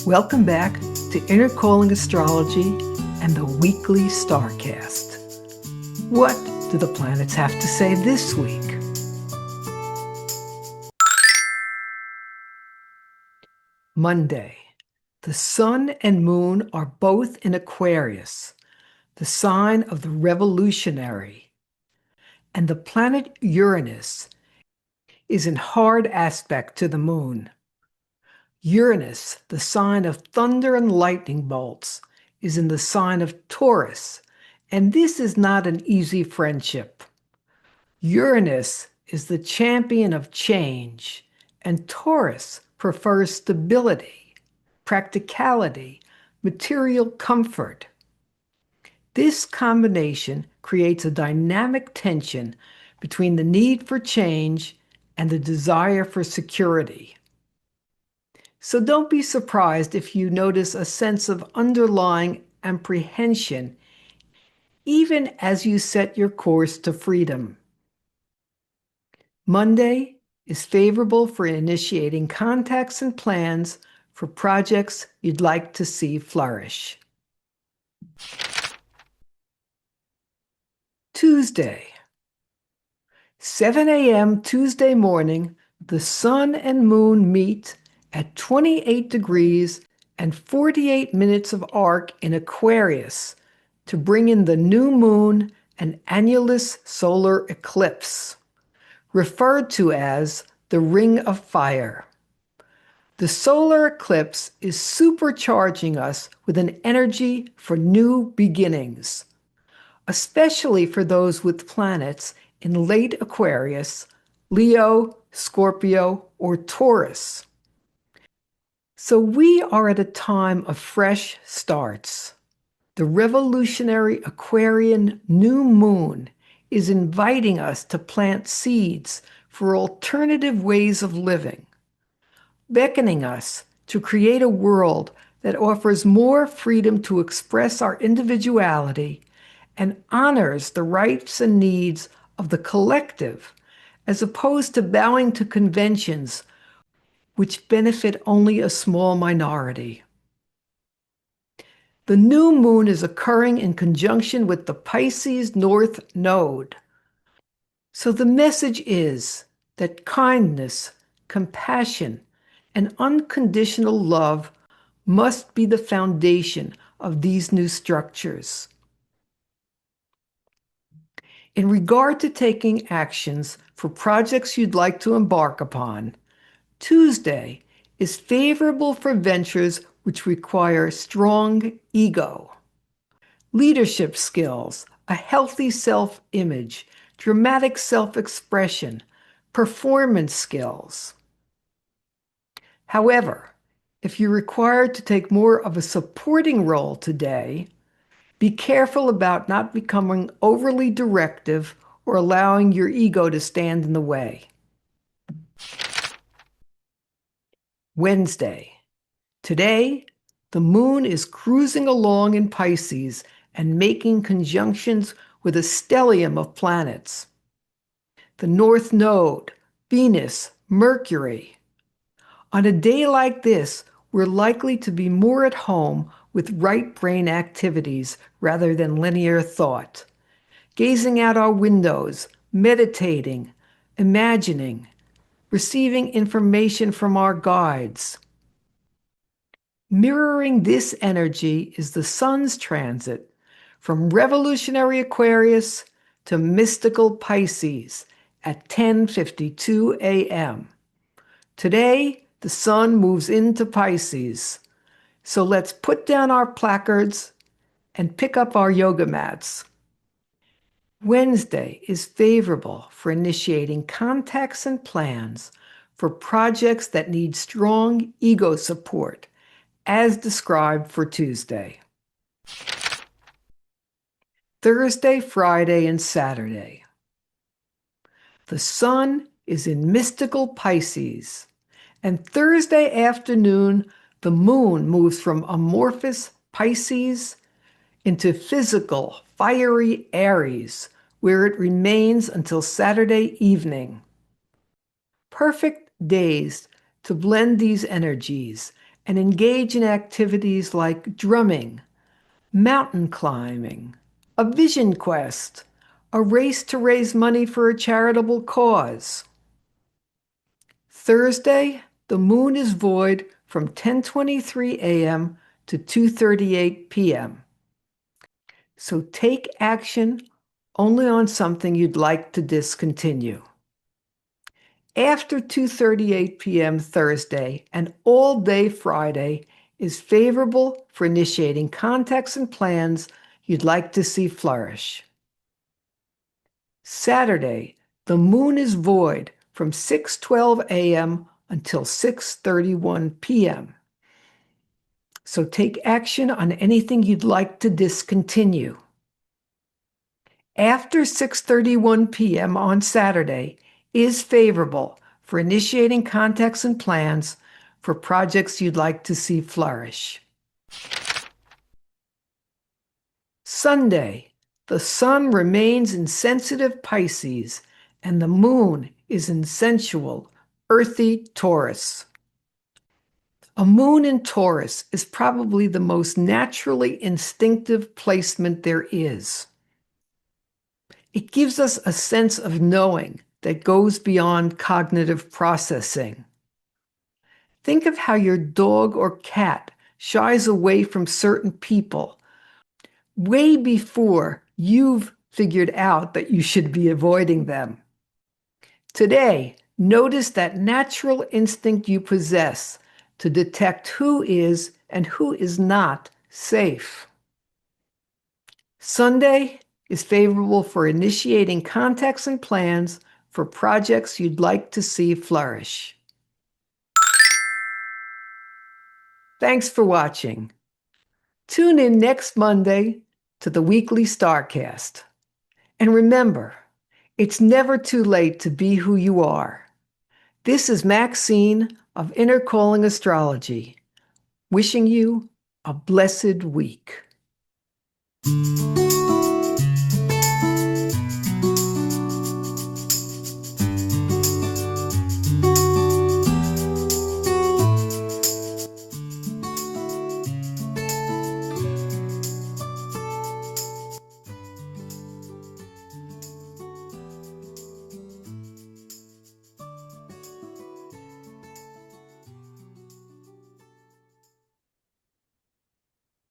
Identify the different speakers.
Speaker 1: Welcome back to Inner Calling Astrology and the weekly Starcast. What do the planets have to say this week? Monday. The Sun and Moon are both in Aquarius, the sign of the revolutionary. And the planet Uranus is in hard aspect to the Moon. Uranus, the sign of thunder and lightning bolts, is in the sign of Taurus, and this is not an easy friendship. Uranus is the champion of change, and Taurus prefers stability, practicality, material comfort. This combination creates a dynamic tension between the need for change and the desire for security. So don't be surprised if you notice a sense of underlying apprehension even as you set your course to freedom. Monday is favorable for initiating contacts and plans for projects you'd like to see flourish. Tuesday. 7 a.m. Tuesday morning, the Sun and Moon meet at 28 degrees and 48 minutes of arc in Aquarius to bring in the new moon and annulus solar eclipse, referred to as the Ring of Fire. The solar eclipse is supercharging us with an energy for new beginnings, especially for those with planets in late Aquarius, Leo, Scorpio, or Taurus. So we are at a time of fresh starts. The revolutionary Aquarian new moon is inviting us to plant seeds for alternative ways of living, beckoning us to create a world that offers more freedom to express our individuality and honors the rights and needs of the collective, as opposed to bowing to conventions which benefit only a small minority. The new moon is occurring in conjunction with the Pisces North Node. So the message is that kindness, compassion, and unconditional love must be the foundation of these new structures. In regard to taking actions for projects you'd like to embark upon, Tuesday is favorable for ventures which require strong ego, leadership skills, a healthy self-image, dramatic self-expression, performance skills. However, if you're required to take more of a supporting role today, be careful about not becoming overly directive or allowing your ego to stand in the way. Wednesday. Today, the moon is cruising along in Pisces and making conjunctions with a stellium of planets. The North Node, Venus, Mercury. On a day like this, we're likely to be more at home with right brain activities rather than linear thought, gazing out our windows, meditating, imagining, receiving information from our guides. Mirroring this energy is the Sun's transit from revolutionary Aquarius to mystical Pisces at 10:52 a.m. Today, the Sun moves into Pisces. So let's put down our placards and pick up our yoga mats. Wednesday is favorable for initiating contacts and plans for projects that need strong ego support, as described for Tuesday. Thursday, Friday, and Saturday. The Sun is in mystical Pisces, and Thursday afternoon, the Moon moves from amorphous Pisces into physical, fiery Aries, where it remains until Saturday evening. perfect days to blend these energies and engage in activities like drumming, mountain climbing, a vision quest, a race to raise money for a charitable cause. Thursday, the moon is void from 10:23 a.m. to 2:38 p.m. So take action only on something you'd like to discontinue. After 2:38 p.m. Thursday and all day Friday is favorable for initiating contacts and plans you'd like to see flourish. Saturday, the moon is void from 6:12 a.m. until 6:31 p.m. So take action on anything you'd like to discontinue. After 6:31 p.m. on Saturday is favorable for initiating contacts and plans for projects you'd like to see flourish. Sunday, the sun remains in sensitive Pisces and the moon is in sensual, earthy Taurus. A moon in Taurus is probably the most naturally instinctive placement there is. It gives us a sense of knowing that goes beyond cognitive processing. Think of how your dog or cat shies away from certain people way before you've figured out that you should be avoiding them. Today, notice that natural instinct you possess to detect who is and who is not safe. Sunday is favorable for initiating contacts and plans for projects you'd like to see flourish. Thanks for watching. Tune in next Monday to the weekly Starcast. And remember, it's never too late to be who you are. This is Maxine of Inner Calling Astrology, wishing you a blessed week.